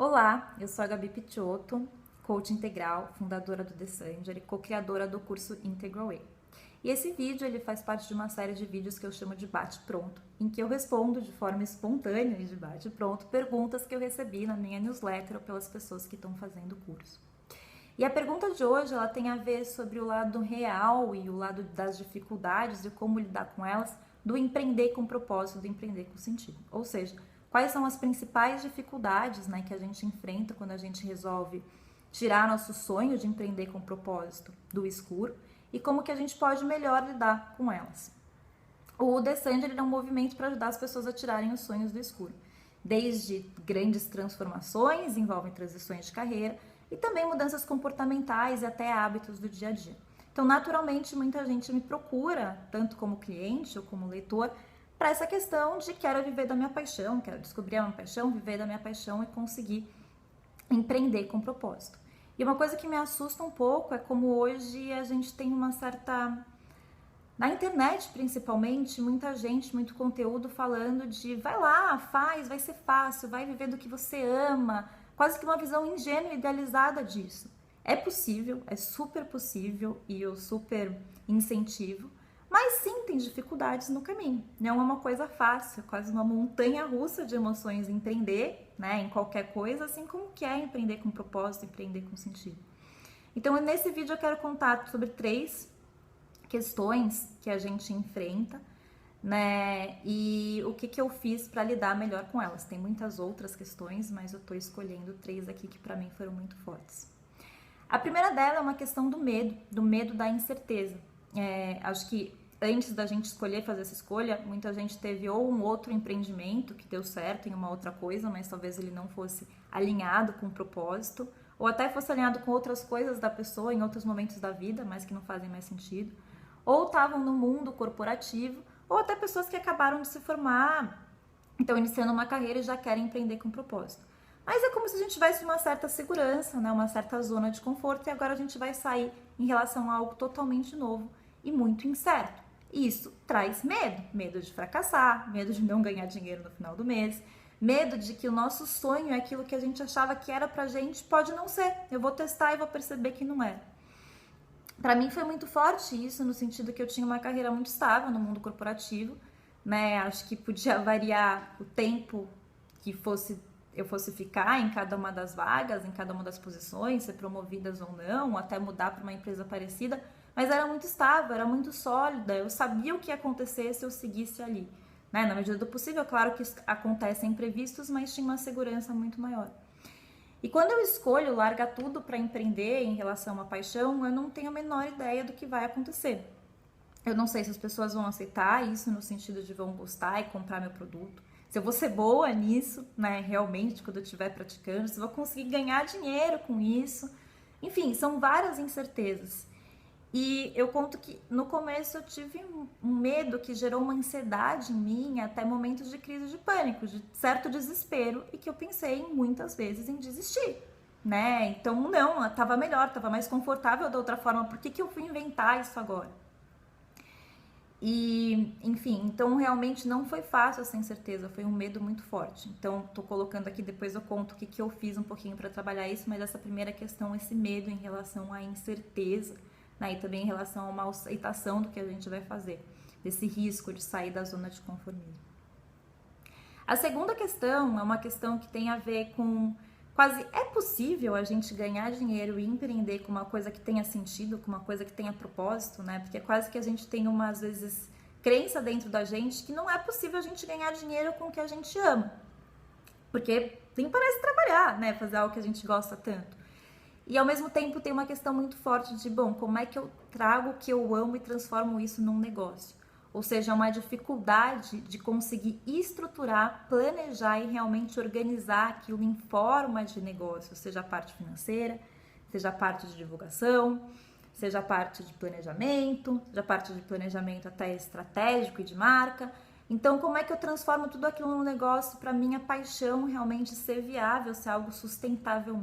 Olá, eu sou a Gabi Picciotto, coach integral, fundadora do Desandra e co-criadora do curso Integral Way. E esse vídeo ele faz parte de uma série de vídeos que eu chamo de bate-pronto, em que eu respondo de forma espontânea e de bate-pronto perguntas que eu recebi na minha newsletter ou pelas pessoas que estão fazendo o curso. E a pergunta de hoje ela tem a ver sobre o lado real e o lado das dificuldades e como lidar com elas, do empreender com propósito, do empreender com sentido. Ou seja, quais são as principais dificuldades, que a gente enfrenta quando a gente resolve tirar nosso sonho de empreender com propósito do escuro e como que a gente pode melhor lidar com elas. O Desandra é um movimento para ajudar as pessoas a tirarem os sonhos do escuro, desde grandes transformações, envolvem transições de carreira e também mudanças comportamentais e até hábitos do dia a dia. Então, naturalmente, muita gente me procura, tanto como cliente ou como leitor, para essa questão de quero viver da minha paixão, quero descobrir a minha paixão, viver da minha paixão e conseguir empreender com propósito. E uma coisa que me assusta um pouco é como hoje a gente tem uma certa... Na internet, principalmente, muita gente, muito conteúdo falando de vai lá, faz, vai ser fácil, vai viver do que você ama, quase que uma visão ingênua e idealizada disso. É possível, é super possível e eu super incentivo, mas sim, tem dificuldades no caminho. Não é uma coisa fácil, é quase uma montanha russa de emoções empreender, em qualquer coisa, assim como que é empreender com propósito, empreender com sentido. Então, nesse vídeo eu quero contar sobre 3 questões que a gente enfrenta, e o que eu fiz para lidar melhor com elas. Tem muitas outras questões, mas eu tô escolhendo 3 aqui que para mim foram muito fortes. A primeira dela é uma questão do medo da incerteza. Acho que antes da gente escolher fazer essa escolha, muita gente teve ou um outro empreendimento que deu certo em uma outra coisa, mas talvez ele não fosse alinhado com o propósito, ou até fosse alinhado com outras coisas da pessoa em outros momentos da vida, mas que não fazem mais sentido, ou estavam no mundo corporativo, ou até pessoas que acabaram de se formar, então iniciando uma carreira e já querem empreender com propósito. Mas é como se a gente tivesse uma certa segurança, uma certa zona de conforto, e agora a gente vai sair em relação a algo totalmente novo e muito incerto. E isso traz medo de fracassar, medo de não ganhar dinheiro no final do mês, medo de que o nosso sonho é aquilo que a gente achava que era pra gente, pode não ser. Eu vou testar e vou perceber que não é. Para mim foi muito forte isso, no sentido que eu tinha uma carreira muito estável no mundo corporativo, Acho que podia variar o tempo que eu fosse ficar em cada uma das vagas, em cada uma das posições, ser promovidas ou não, até mudar para uma empresa parecida, mas era muito estável, era muito sólida, eu sabia o que ia acontecer se eu seguisse ali. Na medida do possível, claro que acontecem imprevistos, mas tinha uma segurança muito maior. E quando eu escolho largar tudo para empreender em relação à paixão, eu não tenho a menor ideia do que vai acontecer. Eu não sei se as pessoas vão aceitar isso no sentido de vão gostar e comprar meu produto. Se eu vou ser boa nisso, realmente, quando eu estiver praticando, se eu vou conseguir ganhar dinheiro com isso. Enfim, são várias incertezas. E eu conto que no começo eu tive um medo que gerou uma ansiedade em mim, até momentos de crise de pânico, de certo desespero, e que eu pensei muitas vezes em desistir, Então, não, estava melhor, estava mais confortável da outra forma, por que eu fui inventar isso agora? E, enfim, então realmente não foi fácil essa incerteza, foi um medo muito forte. Então, tô colocando aqui, depois eu conto o que eu fiz um pouquinho para trabalhar isso, mas essa primeira questão, esse medo em relação à incerteza, e também em relação a uma aceitação do que a gente vai fazer, desse risco de sair da zona de conformismo. A segunda questão é uma questão que tem a ver com quase é possível a gente ganhar dinheiro e empreender com uma coisa que tenha sentido, com uma coisa que tenha propósito, Porque é quase que a gente tem uma, às vezes, crença dentro da gente que não é possível a gente ganhar dinheiro com o que a gente ama. Porque nem parece trabalhar, Fazer algo que a gente gosta tanto. E ao mesmo tempo tem uma questão muito forte de, como é que eu trago o que eu amo e transformo isso num negócio? Ou seja, uma dificuldade de conseguir estruturar, planejar e realmente organizar aquilo em forma de negócio, seja a parte financeira, seja a parte de divulgação, seja a parte de planejamento, seja a parte de planejamento até estratégico e de marca. Então, como é que eu transformo tudo aquilo num negócio para minha paixão realmente ser viável, ser algo sustentável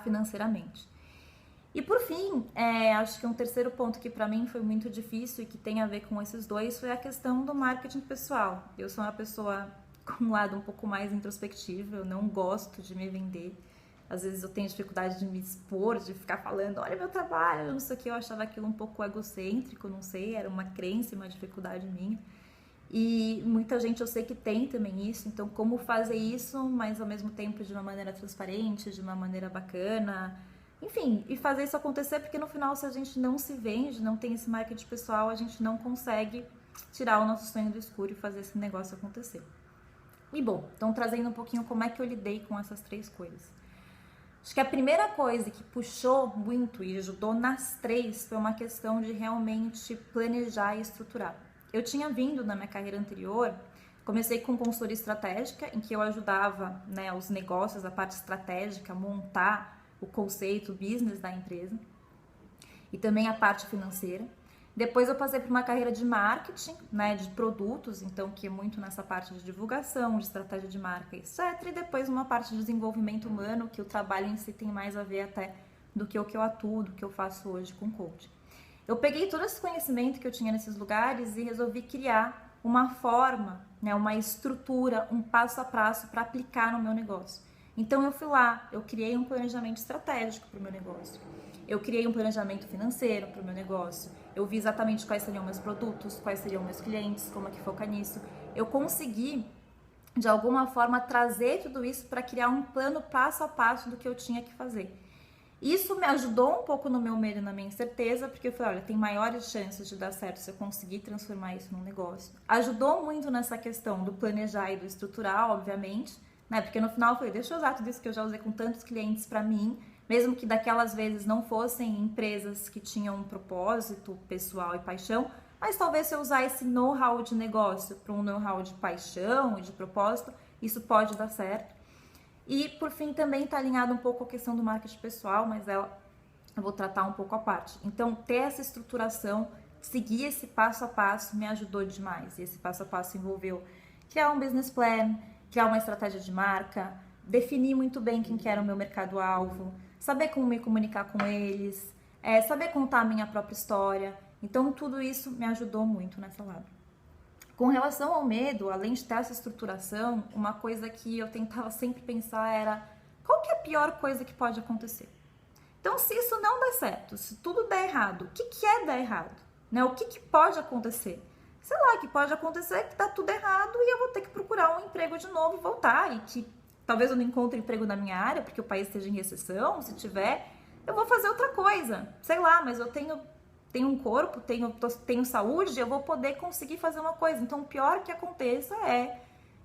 financeiramente? E por fim, acho que um terceiro ponto que para mim foi muito difícil e que tem a ver com esses dois foi a questão do marketing pessoal. Eu sou uma pessoa com um lado um pouco mais introspectivo, eu não gosto de me vender. Às vezes eu tenho dificuldade de me expor, de ficar falando, olha meu trabalho, não sei o que, eu achava aquilo um pouco egocêntrico, não sei, era uma crença, uma dificuldade minha. E muita gente eu sei que tem também isso, então como fazer isso, mas ao mesmo tempo de uma maneira transparente, de uma maneira bacana, enfim, e fazer isso acontecer, porque no final se a gente não se vende, não tem esse marketing pessoal, a gente não consegue tirar o nosso sonho do escuro e fazer esse negócio acontecer. E bom, então trazendo um pouquinho como é que eu lidei com essas três coisas. Acho que a primeira coisa que puxou muito e ajudou nas três foi uma questão de realmente planejar e estruturar. Eu tinha vindo na minha carreira anterior, comecei com consultoria estratégica, em que eu ajudava, né, os negócios, a parte estratégica, a montar o conceito, o business da empresa, e também a parte financeira. Depois eu passei por uma carreira de marketing, né, de produtos, então que é muito nessa parte de divulgação, de estratégia de marca, etc. E depois uma parte de desenvolvimento humano, que o trabalho em si tem mais a ver até do que o que eu atuo, do que eu faço hoje com coaching. Eu peguei todo esse conhecimento que eu tinha nesses lugares e resolvi criar uma forma, né, uma estrutura, um passo a passo para aplicar no meu negócio. Então eu fui lá, eu criei um planejamento estratégico para o meu negócio. Eu criei um planejamento financeiro para o meu negócio. Eu vi exatamente quais seriam meus produtos, quais seriam meus clientes, como é que foca nisso. Eu consegui, de alguma forma, trazer tudo isso para criar um plano passo a passo do que eu tinha que fazer. Isso me ajudou um pouco no meu medo e na minha incerteza, porque eu falei, olha, tem maiores chances de dar certo se eu conseguir transformar isso num negócio. Ajudou muito nessa questão do planejar e do estruturar, obviamente, né? Porque no final eu falei, deixa eu usar tudo isso que eu já usei com tantos clientes para mim, mesmo que daquelas vezes não fossem empresas que tinham um propósito pessoal e paixão, mas talvez se eu usar esse know-how de negócio para um know-how de paixão e de propósito, isso pode dar certo. E por fim também está alinhado um pouco com a questão do marketing pessoal, mas eu vou tratar um pouco à parte. Então ter essa estruturação, seguir esse passo a passo me ajudou demais. E esse passo a passo envolveu criar um business plan, criar uma estratégia de marca, definir muito bem quem que era o meu mercado-alvo, saber como me comunicar com eles, saber contar a minha própria história. Então tudo isso me ajudou muito nessa lado. Com relação ao medo, além de ter essa estruturação, uma coisa que eu tentava sempre pensar era qual que é a pior coisa que pode acontecer? Então, se isso não der certo, se tudo der errado, o que é dar errado? Né? O que pode acontecer? Sei lá, que pode acontecer que dá tudo errado e eu vou ter que procurar um emprego de novo e voltar. E que talvez eu não encontre emprego na minha área, porque o país esteja em recessão, se tiver, eu vou fazer outra coisa. Sei lá, mas eu tenho um corpo, tenho saúde, eu vou poder conseguir fazer uma coisa. Então, o pior que aconteça é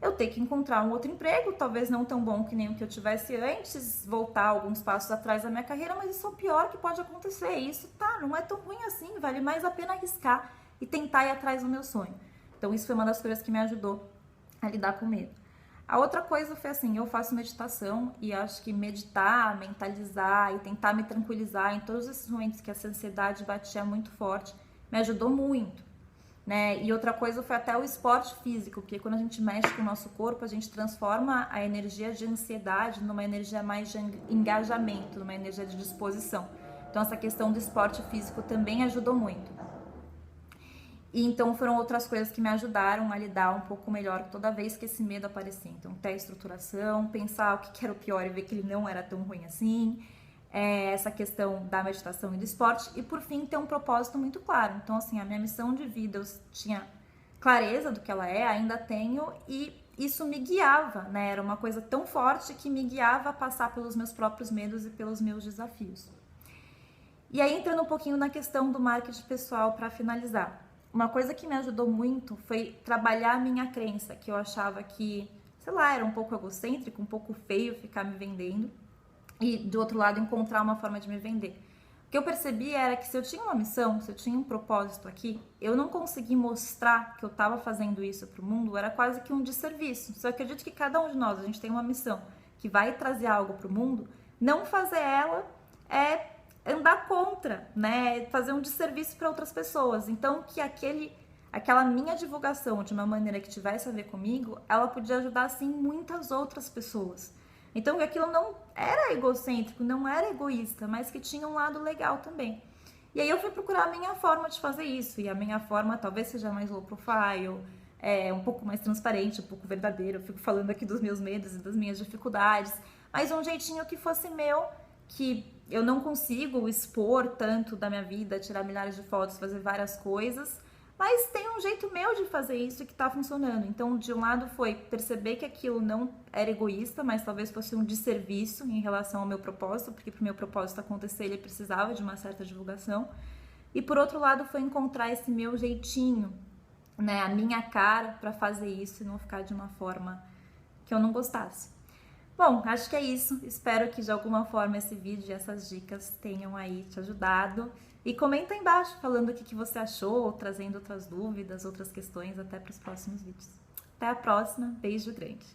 eu ter que encontrar um outro emprego, talvez não tão bom que nem o que eu tivesse antes, voltar alguns passos atrás da minha carreira, mas isso é o pior que pode acontecer. Isso não é tão ruim assim, vale mais a pena arriscar e tentar ir atrás do meu sonho. Então, isso foi uma das coisas que me ajudou a lidar com medo. A outra coisa foi assim, eu faço meditação e acho que meditar, mentalizar e tentar me tranquilizar em todos esses momentos que essa ansiedade batia muito forte, me ajudou muito, né? E outra coisa foi até o esporte físico, porque quando a gente mexe com o nosso corpo, a gente transforma a energia de ansiedade numa energia mais de engajamento, numa energia de disposição. Então essa questão do esporte físico também ajudou muito. E então foram outras coisas que me ajudaram a lidar um pouco melhor toda vez que esse medo aparecia. Então ter a estruturação, pensar o que era o pior e ver que ele não era tão ruim assim, essa questão da meditação e do esporte, e por fim ter um propósito muito claro. Então assim, a minha missão de vida, eu tinha clareza do que ela é, ainda tenho, e isso me guiava, né? Era uma coisa tão forte que me guiava a passar pelos meus próprios medos e pelos meus desafios. E aí entrando um pouquinho na questão do marketing pessoal para finalizar. Uma coisa que me ajudou muito foi trabalhar a minha crença, que eu achava que, sei lá, era um pouco egocêntrico, um pouco feio ficar me vendendo. E, do outro lado, encontrar uma forma de me vender. O que eu percebi era que se eu tinha uma missão, se eu tinha um propósito aqui, eu não consegui mostrar que eu estava fazendo isso para o mundo, era quase que um desserviço. Se eu acredito que cada um de nós, a gente tem uma missão que vai trazer algo para o mundo, não fazer ela é andar contra, né? Fazer um desserviço para outras pessoas. Então, que aquela minha divulgação de uma maneira que tivesse a ver comigo, ela podia ajudar, sim, muitas outras pessoas. Então, aquilo não era egocêntrico, não era egoísta, mas que tinha um lado legal também. E aí eu fui procurar a minha forma de fazer isso. E a minha forma talvez seja mais low profile, um pouco mais transparente, um pouco verdadeiro. Eu fico falando aqui dos meus medos e das minhas dificuldades, mas um jeitinho que fosse meu, que eu não consigo expor tanto da minha vida, tirar milhares de fotos, fazer várias coisas, mas tem um jeito meu de fazer isso que tá funcionando. Então, de um lado foi perceber que aquilo não era egoísta, mas talvez fosse um desserviço em relação ao meu propósito, porque para o meu propósito acontecer ele precisava de uma certa divulgação. E por outro lado foi encontrar esse meu jeitinho, né, a minha cara para fazer isso e não ficar de uma forma que eu não gostasse. Bom, acho que é isso. Espero que de alguma forma esse vídeo e essas dicas tenham aí te ajudado. E comenta aí embaixo falando o que você achou, trazendo outras dúvidas, outras questões até para os próximos vídeos. Até a próxima. Beijo grande.